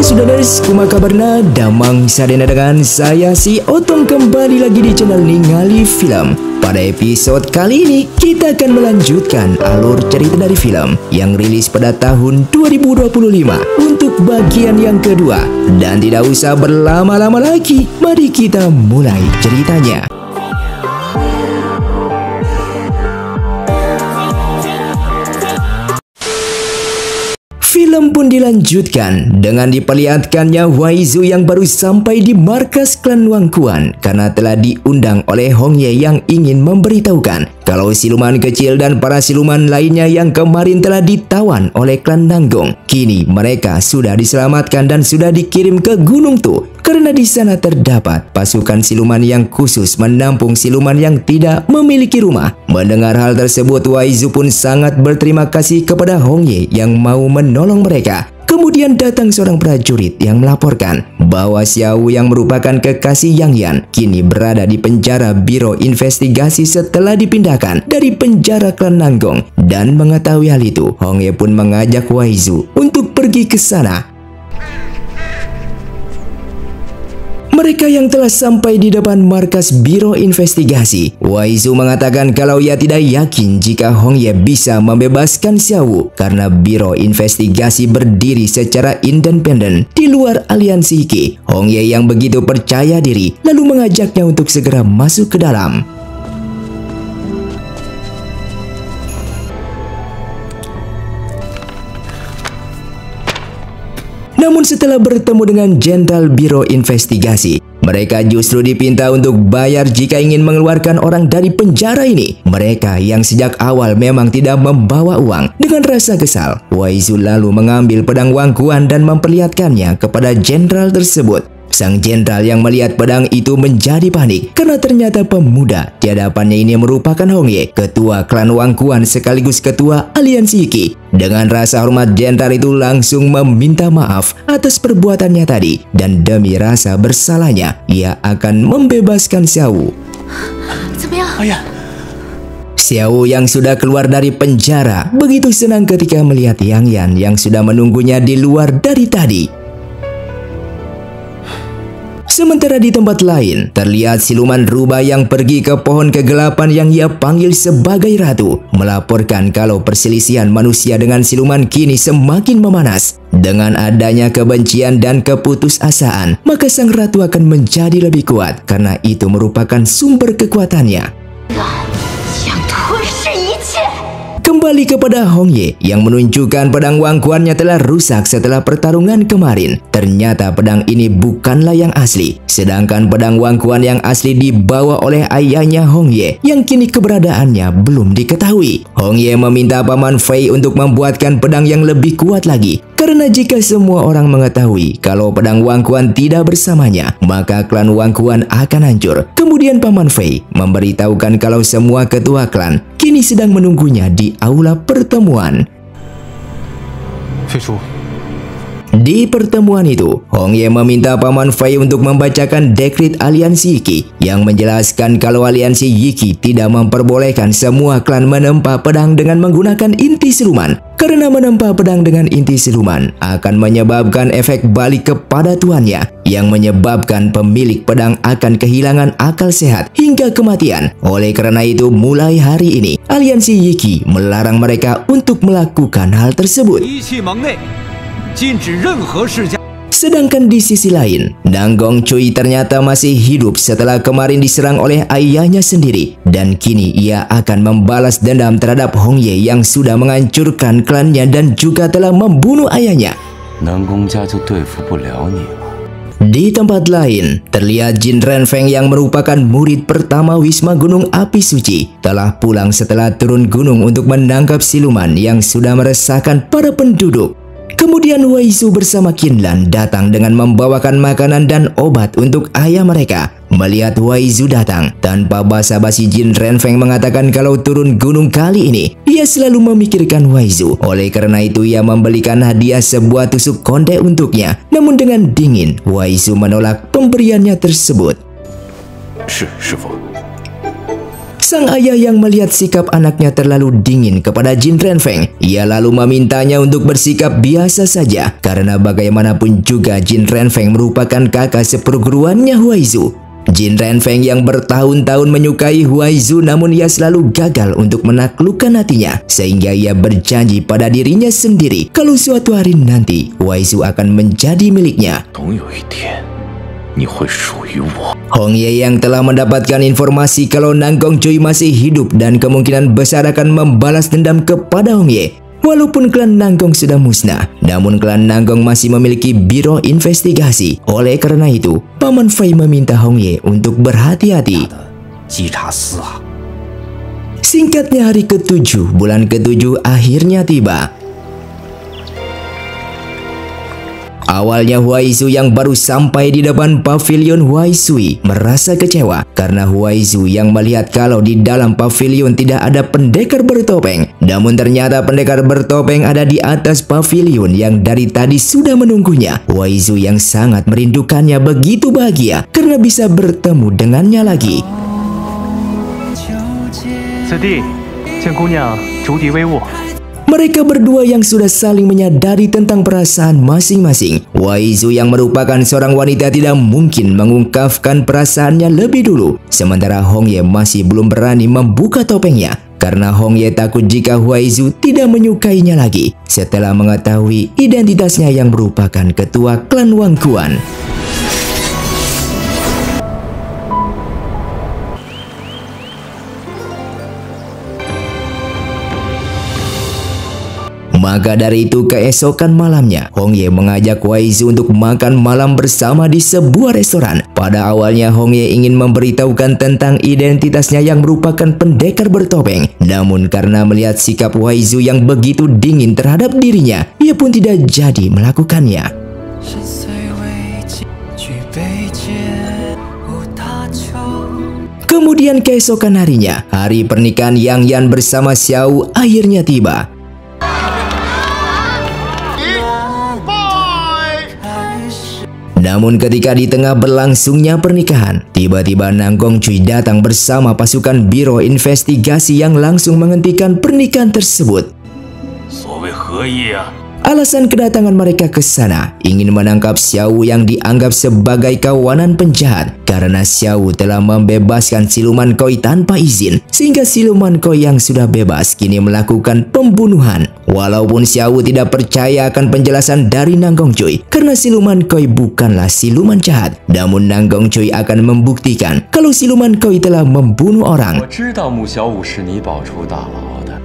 Saudara, kumaha kabarna? Damang sadena dengan saya si Otong kembali lagi di channel Ningali Film. Pada episode kali ini kita akan melanjutkan alur cerita dari film yang rilis pada tahun 2025 untuk bagian yang kedua. Dan tidak usah berlama-lama lagi, mari kita mulai ceritanya. Film pun dilanjutkan dengan diperlihatkannya Waizu yang baru sampai di markas klan Wangquan karena telah diundang oleh Hong Ye yang ingin memberitahukan kalau siluman kecil dan para siluman lainnya yang kemarin telah ditawan oleh klan Nanggong, kini mereka sudah diselamatkan dan sudah dikirim ke Gunung Tu karena di sana terdapat pasukan siluman yang khusus menampung siluman yang tidak memiliki rumah. Mendengar hal tersebut, Waizu pun sangat berterima kasih kepada Hong Ye yang mau menolong mereka. Kemudian datang seorang prajurit yang melaporkan bahwa Xiao yang merupakan kekasih Yang Yan kini berada di penjara Biro Investigasi setelah dipindahkan dari penjara klan Nanggong. Dan mengetahui hal itu, Hong Ye pun mengajak Waizu untuk pergi ke sana. Mereka yang telah sampai di depan markas Biro Investigasi, Waizu mengatakan kalau ia tidak yakin jika Hong Ye bisa membebaskan Xiao karena Biro Investigasi berdiri secara independen di luar aliansi Iki. Hong Ye yang begitu percaya diri lalu mengajaknya untuk segera masuk ke dalam. Namun setelah bertemu dengan Jenderal Biro Investigasi, mereka justru dipinta untuk bayar jika ingin mengeluarkan orang dari penjara ini. Mereka yang sejak awal memang tidak membawa uang. Dengan rasa kesal, Waizu lalu mengambil pedang Wangquan dan memperlihatkannya kepada jenderal tersebut. Sang jenderal yang melihat pedang itu menjadi panik karena ternyata pemuda di hadapannya ini merupakan Hong Ye, ketua klan Wangquan sekaligus ketua aliansi Iki. Dengan rasa hormat, jenderal itu langsung meminta maaf atas perbuatannya tadi dan demi rasa bersalahnya ia akan membebaskan Xiao. Xiao yang sudah keluar dari penjara begitu senang ketika melihat Yang Yan yang sudah menunggunya di luar dari tadi. Sementara di tempat lain, terlihat siluman rubah yang pergi ke pohon kegelapan yang ia panggil sebagai ratu, melaporkan kalau perselisihan manusia dengan siluman kini semakin memanas. Dengan adanya kebencian dan keputusasaan, maka sang ratu akan menjadi lebih kuat karena itu merupakan sumber kekuatannya. Kembali kepada Hong Ye yang menunjukkan pedang Wangquannya telah rusak setelah pertarungan kemarin. Ternyata pedang ini bukanlah yang asli. Sedangkan pedang Wangquan yang asli dibawa oleh ayahnya Hong Ye yang kini keberadaannya belum diketahui. Hong Ye meminta Paman Fei untuk membuatkan pedang yang lebih kuat lagi. Karena jika semua orang mengetahui kalau pedang Wangquan tidak bersamanya, maka klan Wangquan akan hancur. Kemudian Paman Fei memberitahukan kalau semua ketua klan kini sedang menunggunya di aula pertemuan. Di pertemuan itu, Hong Ye meminta Paman Fei untuk membacakan dekret aliansi Iki yang menjelaskan kalau aliansi Iki tidak memperbolehkan semua klan menempa pedang dengan menggunakan inti siluman. Karena menempa pedang dengan inti siluman akan menyebabkan efek balik kepada tuannya yang menyebabkan pemilik pedang akan kehilangan akal sehat hingga kematian. Oleh karena itu, mulai hari ini aliansi Iki melarang mereka untuk melakukan hal tersebut. Sedangkan di sisi lain, Nanggong Cui ternyata masih hidup setelah kemarin diserang oleh ayahnya sendiri. Dan kini ia akan membalas dendam terhadap Hong Ye yang sudah menghancurkan klannya dan juga telah membunuh ayahnya. Di tempat lain, terlihat Jin Renfeng yang merupakan murid pertama Wisma Gunung Api Suci telah pulang setelah turun gunung untuk menangkap siluman yang sudah meresahkan para penduduk. Kemudian Waizu bersama Qinlan datang dengan membawakan makanan dan obat untuk ayah mereka. Melihat Waizu datang, tanpa basa-basi Jin Renfeng mengatakan kalau turun gunung kali ini, ia selalu memikirkan Waizu. Oleh karena itu ia membelikan hadiah sebuah tusuk konde untuknya. Namun dengan dingin, Waizu menolak pemberiannya tersebut. Sang ayah yang melihat sikap anaknya terlalu dingin kepada Jin Renfeng, ia lalu memintanya untuk bersikap biasa saja karena bagaimanapun juga Jin Renfeng merupakan kakak seperguruannya Huaizu. Jin Renfeng yang bertahun-tahun menyukai Huaizu namun ia selalu gagal untuk menaklukkan hatinya sehingga ia berjanji pada dirinya sendiri kalau suatu hari nanti Huaizu akan menjadi miliknya. Hong Ye yang telah mendapatkan informasi kalau Nang Gongcui masih hidup dan kemungkinan besar akan membalas dendam kepada Hong Ye. Walaupun klan Nanggong sudah musnah, namun klan Nanggong masih memiliki biro investigasi. Oleh karena itu, Paman Fei meminta Hong Ye untuk berhati-hati. Singkatnya hari ke-7, bulan ke-7 akhirnya tiba. Awalnya Huaizu yang baru sampai di depan pavilion Huaisui merasa kecewa karena Huaizu yang melihat kalau di dalam pavilion tidak ada pendekar bertopeng. Namun ternyata pendekar bertopeng ada di atas pavilion yang dari tadi sudah menunggunya. Huaizu yang sangat merindukannya begitu bahagia karena bisa bertemu dengannya lagi. Mereka berdua yang sudah saling menyadari tentang perasaan masing-masing. Huaizu yang merupakan seorang wanita tidak mungkin mengungkapkan perasaannya lebih dulu. Sementara Hong Ye masih belum berani membuka topengnya. Karena Hong Ye takut jika Huaizu tidak menyukainya lagi. Setelah mengetahui identitasnya yang merupakan ketua klan Wang Quan. Maka dari itu keesokan malamnya, Hong Ye mengajak Huaizu untuk makan malam bersama di sebuah restoran. Pada awalnya Hong Ye ingin memberitahukan tentang identitasnya yang merupakan pendekar bertopeng. Namun karena melihat sikap Huaizu yang begitu dingin terhadap dirinya, ia pun tidak jadi melakukannya. Kemudian keesokan harinya, hari pernikahan Yang Yan bersama Xiao akhirnya tiba. Namun ketika di tengah berlangsungnya pernikahan, tiba-tiba Nang Gongcui datang bersama pasukan biro investigasi yang langsung menghentikan pernikahan tersebut. Alasan kedatangan mereka ke sana ingin menangkap Xiao yang dianggap sebagai kawanan penjahat karena Xiao telah membebaskan siluman koi tanpa izin sehingga siluman koi yang sudah bebas kini melakukan pembunuhan. Walaupun Xiao tidak percaya akan penjelasan dari Nang Gongcui karena siluman koi bukanlah siluman jahat, namun Nang Gongcui akan membuktikan kalau siluman koi telah membunuh orang.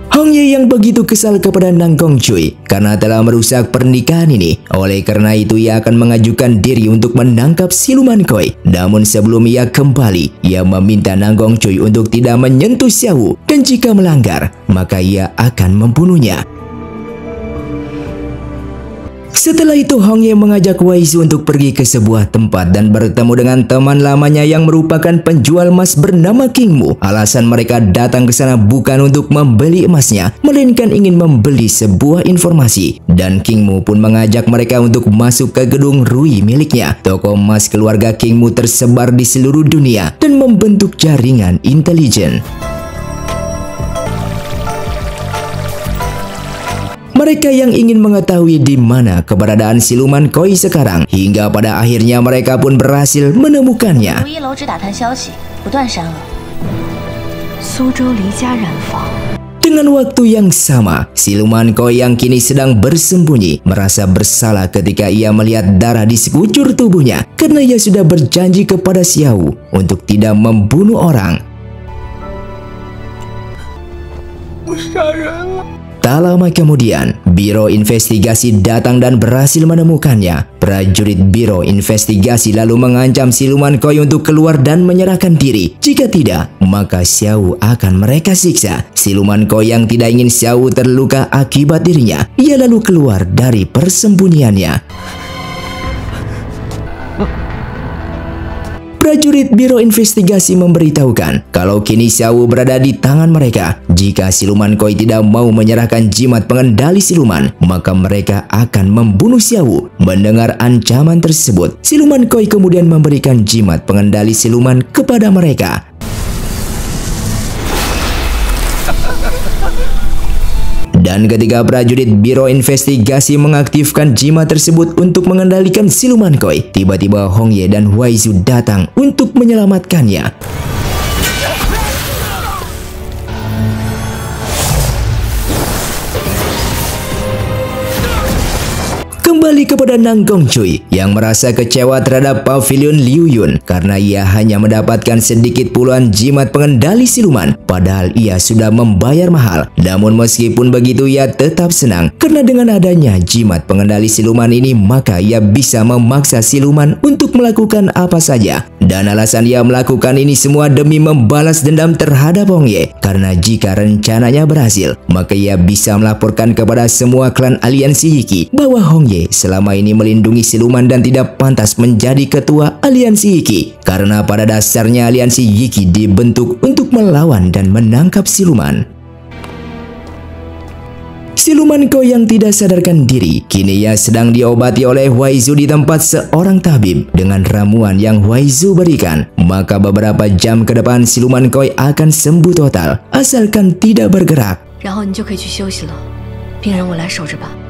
Hong Ye yang begitu kesal kepada Nang Gongcui karena telah merusak pernikahan ini. Oleh karena itu ia akan mengajukan diri untuk menangkap siluman koi. Namun sebelum ia kembali, ia meminta Nang Gongcui untuk tidak menyentuh Xiao dan jika melanggar, maka ia akan membunuhnya. Setelah itu Hong Ye mengajak Huaizu untuk pergi ke sebuah tempat dan bertemu dengan teman lamanya yang merupakan penjual emas bernama King Mu. Alasan mereka datang ke sana bukan untuk membeli emasnya, melainkan ingin membeli sebuah informasi. Dan King Mu pun mengajak mereka untuk masuk ke gedung Rui miliknya. Toko emas keluarga King Mu tersebar di seluruh dunia dan membentuk jaringan intelijen. Mereka yang ingin mengetahui di mana keberadaan siluman koi sekarang, hingga pada akhirnya mereka pun berhasil menemukannya. Dengan waktu yang sama, siluman koi yang kini sedang bersembunyi merasa bersalah ketika ia melihat darah di sekujur tubuhnya karena ia sudah berjanji kepada Xiao untuk tidak membunuh orang. Tak lama kemudian, Biro Investigasi datang dan berhasil menemukannya. Prajurit Biro Investigasi lalu mengancam siluman koi untuk keluar dan menyerahkan diri. Jika tidak, maka Xiao akan mereka siksa. Siluman koi yang tidak ingin Xiao terluka akibat dirinya, ia lalu keluar dari persembunyiannya. Prajurit Biro Investigasi memberitahukan kalau kini Xiao berada di tangan mereka. Jika siluman koi tidak mau menyerahkan jimat pengendali siluman, maka mereka akan membunuh Xiao. Mendengar ancaman tersebut, siluman koi kemudian memberikan jimat pengendali siluman kepada mereka. Dan ketika prajurit Biro Investigasi mengaktifkan jimat tersebut untuk mengendalikan siluman koi, tiba-tiba Hong Ye dan Huai Zu datang untuk menyelamatkannya. Kembali kepada Nang Gongcui yang merasa kecewa terhadap pavilion Liu Yun karena ia hanya mendapatkan sedikit puluhan jimat pengendali siluman, padahal ia sudah membayar mahal. Namun meskipun begitu ia tetap senang karena dengan adanya jimat pengendali siluman ini maka ia bisa memaksa siluman untuk melakukan apa saja. Dan alasan ia melakukan ini semua demi membalas dendam terhadap Hong Ye, karena jika rencananya berhasil maka ia bisa melaporkan kepada semua klan aliansi Yiki bahwa Hong Ye selama ini melindungi siluman dan tidak pantas menjadi ketua aliansi Yiki, karena pada dasarnya aliansi Yiki dibentuk untuk melawan dan menangkap siluman. Siluman koi yang tidak sadarkan diri, kini ia sedang diobati oleh Huai Zu di tempat seorang tabib dengan ramuan yang Huai Zu berikan. Maka beberapa jam ke depan siluman koi akan sembuh total, asalkan tidak bergerak.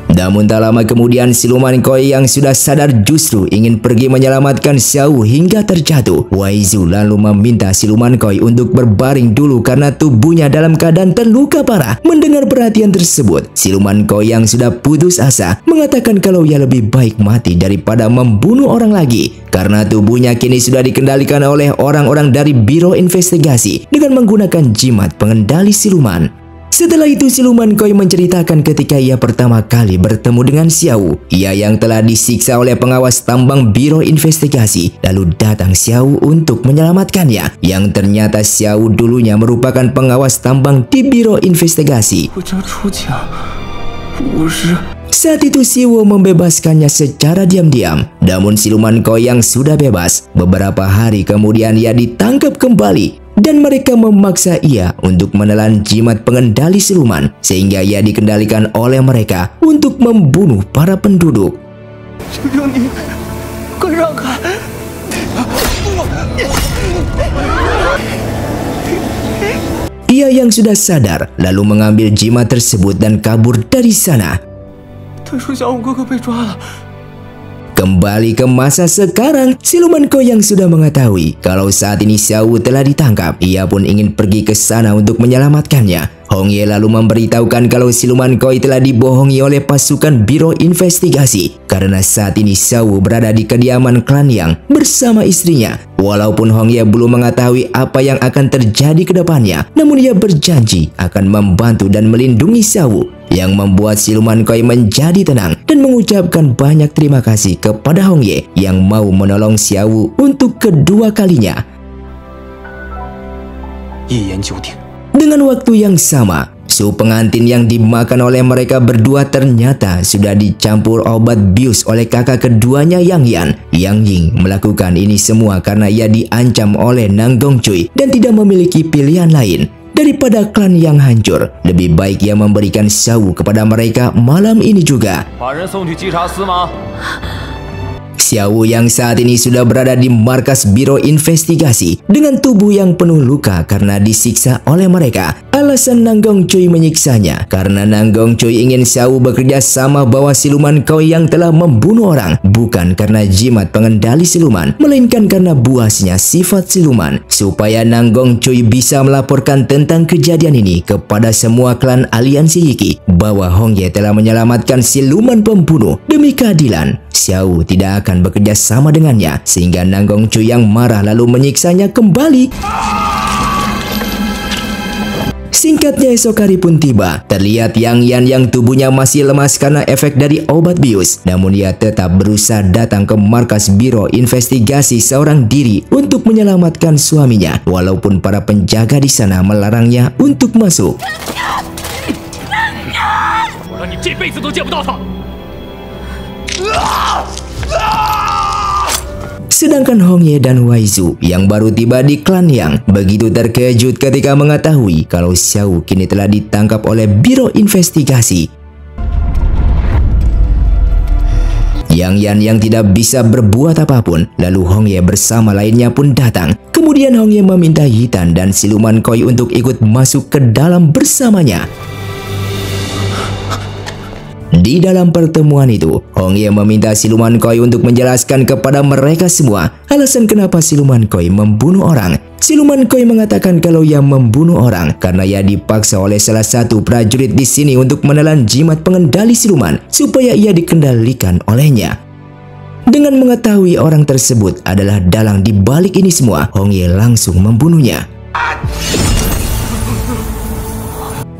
Namun tak lama kemudian siluman koi yang sudah sadar justru ingin pergi menyelamatkan Xiao hingga terjatuh. Huai Zu lalu meminta siluman koi untuk berbaring dulu karena tubuhnya dalam keadaan terluka parah. Mendengar perhatian tersebut, siluman koi yang sudah putus asa mengatakan kalau ia lebih baik mati daripada membunuh orang lagi, karena tubuhnya kini sudah dikendalikan oleh orang-orang dari Biro Investigasi dengan menggunakan jimat pengendali siluman. Setelah itu siluman koi menceritakan ketika ia pertama kali bertemu dengan Xiao, ia yang telah disiksa oleh pengawas tambang Biro Investigasi. Lalu datang Xiao untuk menyelamatkannya, yang ternyata Xiao dulunya merupakan pengawas tambang di Biro Investigasi. Saat itu Siwo membebaskannya secara diam-diam. Namun siluman koi yang sudah bebas, beberapa hari kemudian ia ditangkap kembali dan mereka memaksa ia untuk menelan jimat pengendali siluman sehingga ia dikendalikan oleh mereka untuk membunuh para penduduk. Ia yang sudah sadar lalu mengambil jimat tersebut dan kabur dari sana. Kembali ke masa sekarang, siluman koi yang sudah mengetahui kalau saat ini Xiao telah ditangkap, ia pun ingin pergi ke sana untuk menyelamatkannya. Hong Ye lalu memberitahukan kalau siluman koi telah dibohongi oleh pasukan Biro Investigasi karena saat ini Xiao berada di kediaman klan Yang bersama istrinya. Walaupun Hong Ye belum mengetahui apa yang akan terjadi ke depannya, namun ia berjanji akan membantu dan melindungi Xiao, yang membuat siluman koi menjadi tenang dan mengucapkan banyak terima kasih kepada Hong Ye yang mau menolong Xiao untuk kedua kalinya. Dengan waktu yang sama, sup pengantin yang dimakan oleh mereka berdua ternyata sudah dicampur obat bius oleh kakak keduanya Yang Yan. Yang Ying melakukan ini semua karena ia diancam oleh Nang Gongcui dan tidak memiliki pilihan lain. Daripada klan yang hancur, lebih baik ia memberikan Xiao kepada mereka malam ini juga. Xiao yang saat ini sudah berada di markas Biro Investigasi dengan tubuh yang penuh luka karena disiksa oleh mereka. Alasan Nang Gongcui menyiksanya karena Nang Gongcui ingin Xiao bekerja sama bawa siluman koi yang telah membunuh orang, bukan karena jimat pengendali siluman, melainkan karena buasnya sifat siluman, supaya Nang Gongcui bisa melaporkan tentang kejadian ini kepada semua klan aliansi Yiki bahwa Hong Ye telah menyelamatkan siluman pembunuh demi keadilan. Xiao tidak akan bekerja sama dengannya, sehingga Nang Gongcui yang marah lalu menyiksanya kembali. Singkatnya esok hari pun tiba. Terlihat Yang Yan yang tubuhnya masih lemas karena efek dari obat bius. Namun ia tetap berusaha datang ke markas Biro Investigasi seorang diri untuk menyelamatkan suaminya, walaupun para penjaga di sana melarangnya untuk masuk. Sedangkan Hong Ye dan Huai Zu yang baru tiba di klan Yang begitu terkejut ketika mengetahui kalau Xiao kini telah ditangkap oleh Biro Investigasi. Yang Yan yang tidak bisa berbuat apapun, lalu Hong Ye bersama lainnya pun datang. Kemudian Hong Ye meminta Yitan dan siluman koi untuk ikut masuk ke dalam bersamanya. Di dalam pertemuan itu, Hong Ye meminta siluman koi untuk menjelaskan kepada mereka semua alasan kenapa siluman koi membunuh orang. Siluman koi mengatakan kalau ia membunuh orang karena ia dipaksa oleh salah satu prajurit di sini untuk menelan jimat pengendali siluman supaya ia dikendalikan olehnya. Dengan mengetahui orang tersebut adalah dalang di balik ini semua, Hong Ye langsung membunuhnya.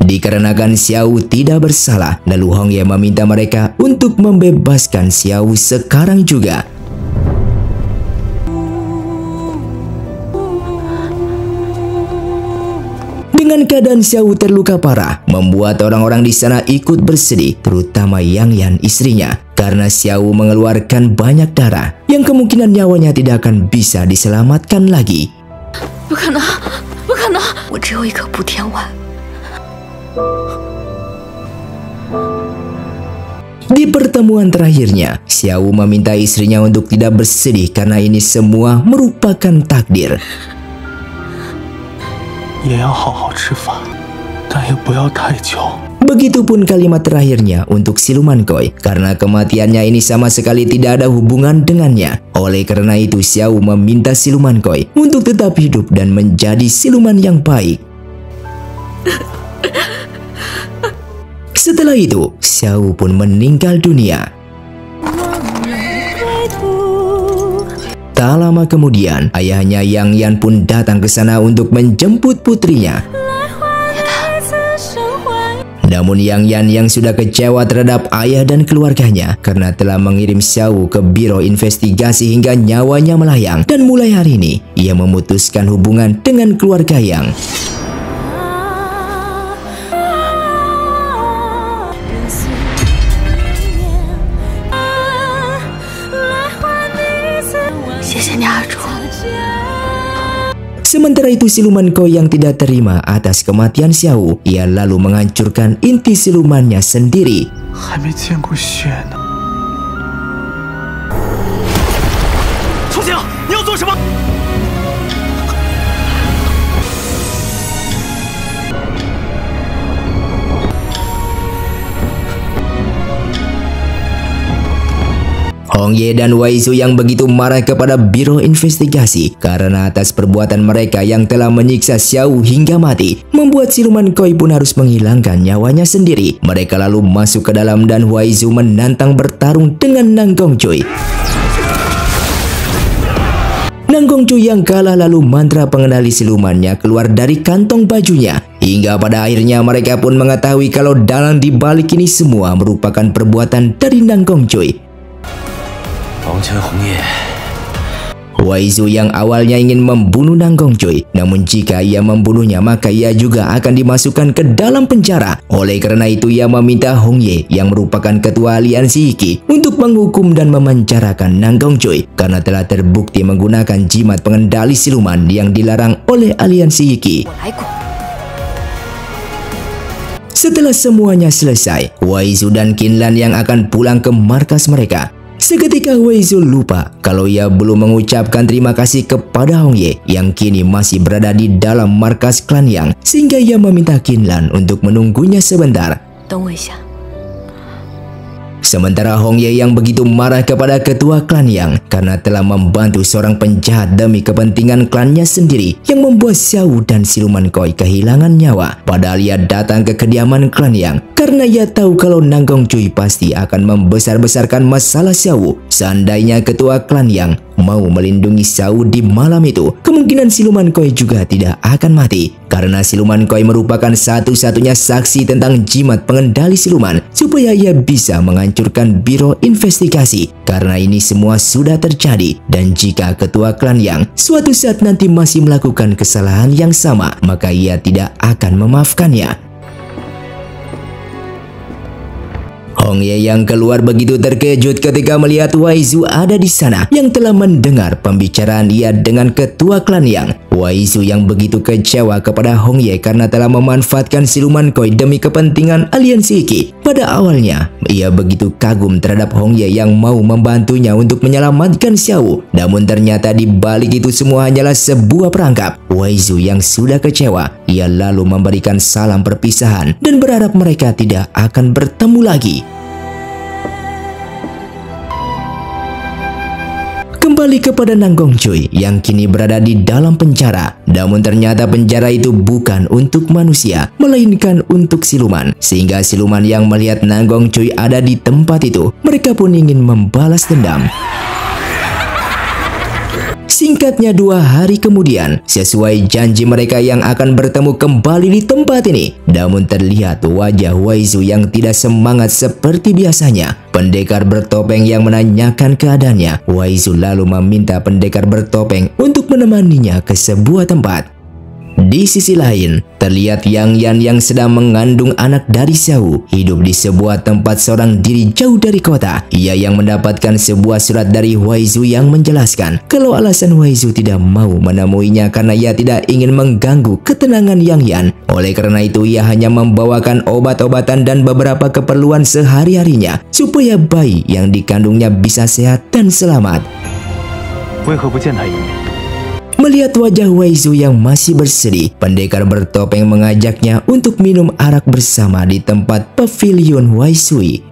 Dikarenakan Xiao tidak bersalah, lalu Hong Ye meminta mereka untuk membebaskan Xiao sekarang juga. Dengan keadaan Xiao terluka parah, membuat orang-orang di sana ikut bersedih, terutama Yang Yan istrinya, karena Xiao mengeluarkan banyak darah yang kemungkinan nyawanya tidak akan bisa diselamatkan lagi. Bukan, aku只有一颗补天丸。 Di pertemuan terakhirnya, Xiao meminta istrinya untuk tidak bersedih karena ini semua merupakan takdir. Begitupun kalimat terakhirnya untuk siluman koi, karena kematiannya ini sama sekali tidak ada hubungan dengannya. Oleh karena itu, Xiao meminta siluman koi untuk tetap hidup dan menjadi siluman yang baik. Setelah itu, Xiao pun meninggal dunia. Tak lama kemudian, ayahnya Yang Yan pun datang ke sana untuk menjemput putrinya. Namun Yang Yan yang sudah kecewa terhadap ayah dan keluarganya karena telah mengirim Xiao ke biro investigasi hingga nyawanya melayang, dan mulai hari ini ia memutuskan hubungan dengan keluarga Yang. Sementara itu, siluman koi yang tidak terima atas kematian Xiao, ia lalu menghancurkan inti silumannya sendiri. Hong Ye dan Wei Zhu yang begitu marah kepada biro investigasi karena atas perbuatan mereka yang telah menyiksa Xiao hingga mati, membuat siluman koi pun harus menghilangkan nyawanya sendiri. Mereka lalu masuk ke dalam dan Wei Zhu menantang bertarung dengan Nang Gongcui. Nang Gongcui yang kalah lalu mantra pengendali silumannya keluar dari kantong bajunya. Hingga pada akhirnya mereka pun mengetahui kalau dalang di balik ini semua merupakan perbuatan dari Nang Gongcui. Wei Zhu yang awalnya ingin membunuh Nang Gongcui, namun jika ia membunuhnya maka ia juga akan dimasukkan ke dalam penjara. Oleh karena itu ia meminta Hong Ye yang merupakan ketua aliansi Iki untuk menghukum dan memenjarakan Nang Gongcui karena telah terbukti menggunakan jimat pengendali siluman yang dilarang oleh aliansi Iki. Setelah semuanya selesai, Wei Zhu dan Qin Lan yang akan pulang ke markas mereka. Seketika Wei Zhu lupa kalau ia belum mengucapkan terima kasih kepada Hong Ye yang kini masih berada di dalam markas klan Yang, sehingga ia meminta Qin Lan untuk menunggunya sebentar. Sementara Hong Ye yang begitu marah kepada ketua klan Yang karena telah membantu seorang penjahat demi kepentingan klannya sendiri yang membuat Xiao dan siluman koi kehilangan nyawa. Padahal ia datang ke kediaman klan Yang karena ia tahu kalau Nang Gongcui pasti akan membesar-besarkan masalah Xiao. Seandainya ketua klan Yang mau melindungi Xiao di malam itu, kemungkinan siluman koi juga tidak akan mati. Karena siluman koi merupakan satu-satunya saksi tentang jimat pengendali siluman supaya ia bisa menghancurkan biro investigasi. Karena ini semua sudah terjadi, dan jika ketua klan Yang suatu saat nanti masih melakukan kesalahan yang sama, maka ia tidak akan memaafkannya. Hong Ye yang keluar begitu terkejut ketika melihat Wei Zhu ada di sana yang telah mendengar pembicaraan ia dengan ketua klan Yang. Wei Zhu yang begitu kecewa kepada Hong Ye karena telah memanfaatkan siluman koi demi kepentingan aliansi Iki. Pada awalnya, ia begitu kagum terhadap Hong Ye yang mau membantunya untuk menyelamatkan Xiao. Namun ternyata di balik itu semua hanyalah sebuah perangkap. Wei Zhu yang sudah kecewa, ia lalu memberikan salam perpisahan dan berharap mereka tidak akan bertemu lagi. kembali kepada Nang Gongcui yang kini berada di dalam penjara. Namun ternyata penjara itu bukan untuk manusia, melainkan untuk siluman. Sehingga siluman yang melihat Nang Gongcui ada di tempat itu, mereka pun ingin membalas dendam. Singkatnya 2 hari kemudian, sesuai janji mereka yang akan bertemu kembali di tempat ini. Namun terlihat wajah Waizu yang tidak semangat seperti biasanya. Pendekar bertopeng yang menanyakan keadaannya. Waizu lalu meminta pendekar bertopeng untuk menemaninya ke sebuah tempat. Di sisi lain, terlihat Yang Yan yang sedang mengandung anak dari Xiao hidup di sebuah tempat seorang diri jauh dari kota. Ia yang mendapatkan sebuah surat dari Waizu yang menjelaskan kalau alasan Waizu tidak mau menemuinya karena ia tidak ingin mengganggu ketenangan Yang Yan. Oleh karena itu ia hanya membawakan obat-obatan dan beberapa keperluan sehari-harinya supaya bayi yang dikandungnya bisa sehat dan selamat. Melihat wajah Waizu yang masih bersedih, pendekar bertopeng mengajaknya untuk minum arak bersama di tempat pavilion Waizui.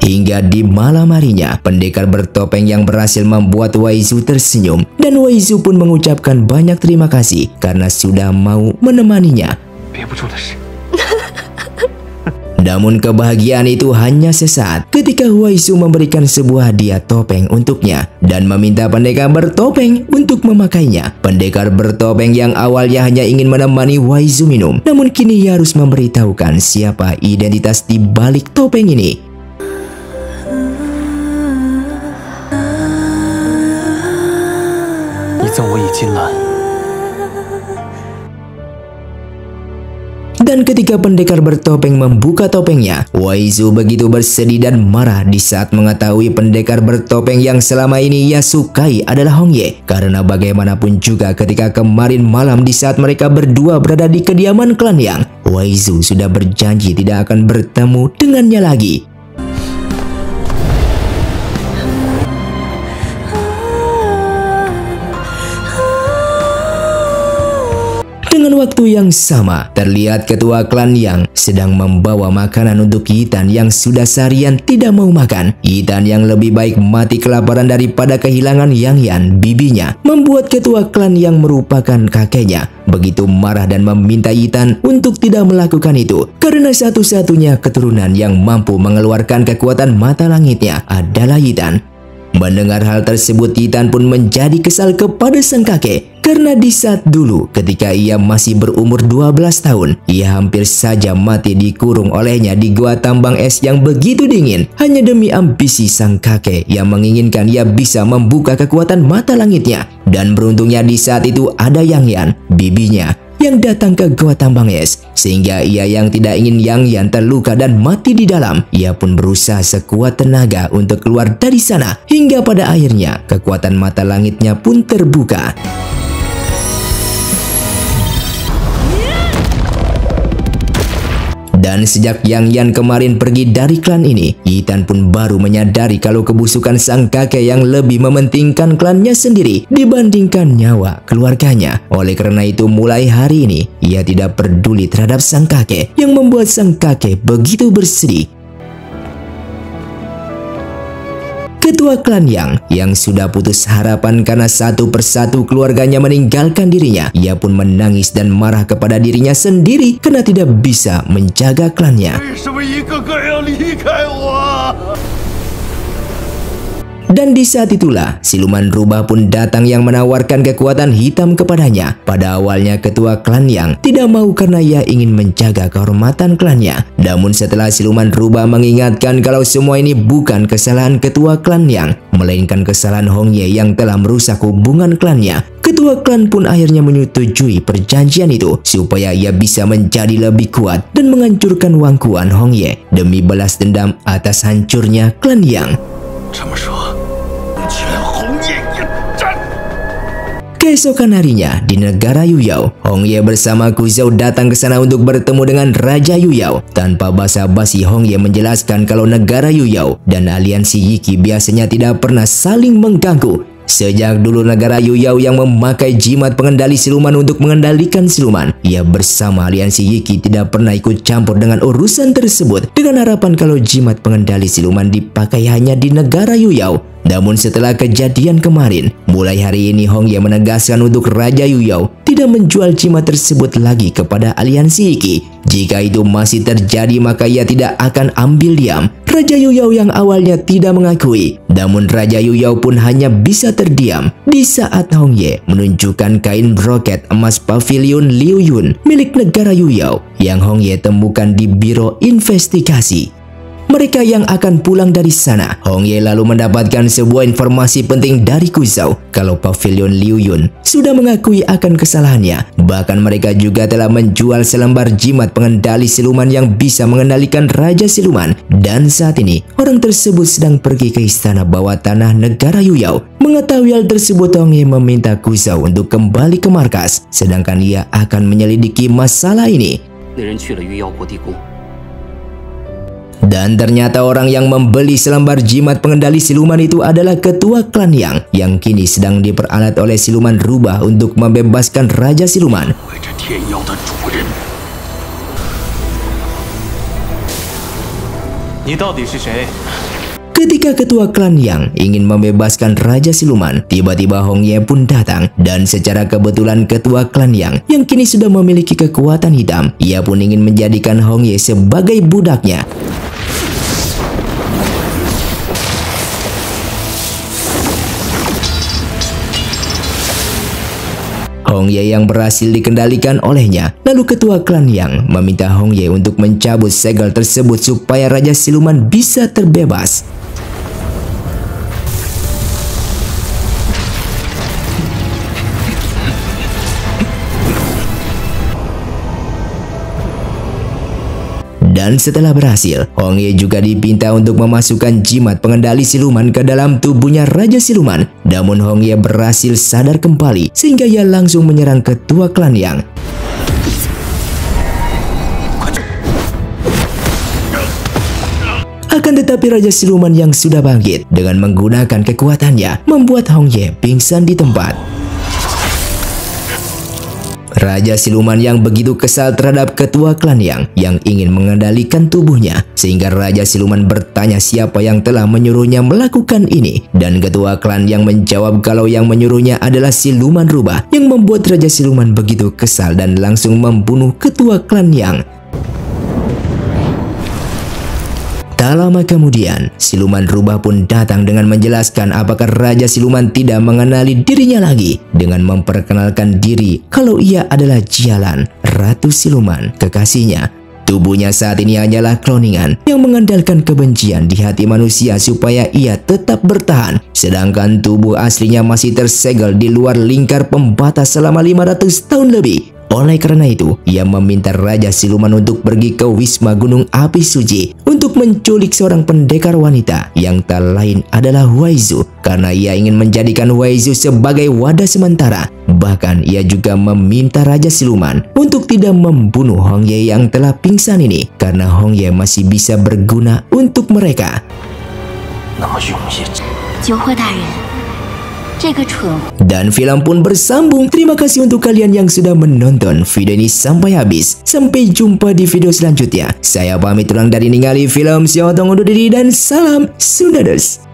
Hingga di malam harinya, pendekar bertopeng yang berhasil membuat Waizu tersenyum dan Waizu pun mengucapkan banyak terima kasih karena sudah mau menemaninya. Namun kebahagiaan itu hanya sesaat ketika Waizu memberikan sebuah hadiah topeng untuknya dan meminta pendekar bertopeng untuk memakainya. Pendekar bertopeng yang awalnya hanya ingin menemani Waizu minum, namun kini ia harus memberitahukan siapa identitas di balik topeng ini. Dan ketika pendekar bertopeng membuka topengnya, Waizu begitu bersedih dan marah di saat mengetahui pendekar bertopeng yang selama ini ia sukai adalah Hongye. Karena bagaimanapun juga ketika kemarin malam di saat mereka berdua berada di kediaman klan Yang, Waizu sudah berjanji tidak akan bertemu dengannya lagi. Dengan waktu yang sama, terlihat ketua klan Yang sedang membawa makanan untuk Yitan yang sudah seharian tidak mau makan. Yitan yang lebih baik mati kelaparan daripada kehilangan Yang Yan, bibinya, membuat ketua klan yang merupakan kakeknya begitu marah dan meminta Yitan untuk tidak melakukan itu karena satu-satunya keturunan yang mampu mengeluarkan kekuatan mata langitnya adalah Yitan. Mendengar hal tersebut, Yitan pun menjadi kesal kepada sang kakek karena di saat dulu ketika ia masih berumur 12 tahun, ia hampir saja mati dikurung olehnya di gua tambang es yang begitu dingin hanya demi ambisi sang kakek yang menginginkan ia bisa membuka kekuatan mata langitnya. Dan beruntungnya di saat itu ada Yang Yan, bibinya, yang datang ke gua tambang es. Sehingga ia yang tidak ingin Yang Yan terluka dan mati di dalam, ia pun berusaha sekuat tenaga untuk keluar dari sana. Hingga pada akhirnya kekuatan mata langitnya pun terbuka. Dan sejak Yang Yan kemarin pergi dari klan ini, Yitan pun baru menyadari kalau kebusukan sang kakek yang lebih mementingkan klannya sendiri dibandingkan nyawa keluarganya. Oleh karena itu mulai hari ini, ia tidak peduli terhadap sang kakek yang membuat sang kakek begitu bersedih. Ketua klan yang sudah putus harapan karena satu persatu keluarganya meninggalkan dirinya. Ia pun menangis dan marah kepada dirinya sendiri karena tidak bisa menjaga klannya. Dan di saat itulah, siluman rubah pun datang yang menawarkan kekuatan hitam kepadanya. Pada awalnya ketua klan Yang tidak mau karena ia ingin menjaga kehormatan klannya. Namun setelah siluman rubah mengingatkan kalau semua ini bukan kesalahan ketua klan Yang, melainkan kesalahan Hongye yang telah merusak hubungan klannya, ketua klan pun akhirnya menyetujui perjanjian itu supaya ia bisa menjadi lebih kuat dan menghancurkan Wangkuan Hongye demi balas dendam atas hancurnya klan Yang. Keesokan harinya di negara Yuyao, Hongye bersama Kuzhou datang ke sana untuk bertemu dengan Raja Yuyao. Tanpa basa-basi, Hongye menjelaskan kalau negara Yuyao dan aliansi Yiki biasanya tidak pernah saling mengganggu. Sejak dulu negara Yuyao yang memakai jimat pengendali siluman untuk mengendalikan siluman, ia bersama aliansi Yiki tidak pernah ikut campur dengan urusan tersebut dengan harapan kalau jimat pengendali siluman dipakai hanya di negara Yuyao. Namun setelah kejadian kemarin, mulai hari ini Hongye menegaskan untuk Raja Yuyao tidak menjual jimat tersebut lagi kepada aliansi Yiki. Jika itu masih terjadi maka ia tidak akan ambil diam. Raja Yuyao yang awalnya tidak mengakui, namun Raja Yuyao pun hanya bisa terdiam di saat Hongye menunjukkan kain broket emas pavilion Liu Yun milik negara Yuyao yang Hongye temukan di biro investigasi. Mereka yang akan pulang dari sana, Hongye lalu mendapatkan sebuah informasi penting dari Kuzhou kalau pavilion Liu Yun sudah mengakui akan kesalahannya. Bahkan mereka juga telah menjual selembar jimat pengendali siluman yang bisa mengendalikan Raja Siluman. Dan saat ini, orang tersebut sedang pergi ke istana bawah tanah negara Yuyao. Mengetahui hal tersebut, Hongye meminta Kuzhou untuk kembali ke markas, sedangkan ia akan menyelidiki masalah ini. Dan ternyata orang yang membeli selembar jimat pengendali siluman itu adalah ketua klan yang kini sedang diperalat oleh siluman rubah untuk membebaskan Raja Siluman. Ketika ketua klan yang ingin membebaskan Raja Siluman, tiba-tiba Hongye pun datang. Dan secara kebetulan ketua klan yang kini sudah memiliki kekuatan hitam, ia pun ingin menjadikan Hongye sebagai budaknya. Hongye yang berhasil dikendalikan olehnya. Lalu ketua klan yang meminta Hongye untuk mencabut segel tersebut supaya Raja Siluman bisa terbebas. Dan setelah berhasil, Hongye juga dipinta untuk memasukkan jimat pengendali siluman ke dalam tubuhnya Raja Siluman. Namun Hongye berhasil sadar kembali sehingga ia langsung menyerang ketua klan yang. Akan tetapi Raja Siluman yang sudah bangkit dengan menggunakan kekuatannya membuat Hongye pingsan di tempat. Raja Siluman yang begitu kesal terhadap ketua klan yang ingin mengendalikan tubuhnya, sehingga Raja Siluman bertanya siapa yang telah menyuruhnya melakukan ini. Dan ketua klan yang menjawab kalau yang menyuruhnya adalah siluman rubah, yang membuat Raja Siluman begitu kesal dan langsung membunuh ketua klan yang. Tak lama kemudian, siluman rubah pun datang dengan menjelaskan apakah Raja Siluman tidak mengenali dirinya lagi dengan memperkenalkan diri kalau ia adalah Jialan, Ratu Siluman, kekasihnya. Tubuhnya saat ini hanyalah kloningan yang mengandalkan kebencian di hati manusia supaya ia tetap bertahan. Sedangkan tubuh aslinya masih tersegel di luar lingkar pembatas selama 500 tahun lebih. Oleh karena itu, ia meminta Raja Siluman untuk pergi ke Wisma Gunung Api Suci untuk menculik seorang pendekar wanita yang tak lain adalah Huaizu, karena ia ingin menjadikan Huaizu sebagai wadah sementara. Bahkan ia juga meminta Raja Siluman untuk tidak membunuh Hongye yang telah pingsan ini, karena Hongye masih bisa berguna untuk mereka. Dan film pun bersambung. Terima kasih untuk kalian yang sudah menonton video ini sampai habis. Sampai jumpa di video selanjutnya. Saya pamit pulang dari ningali film. Saya Otong undur diri dan salam Sundados.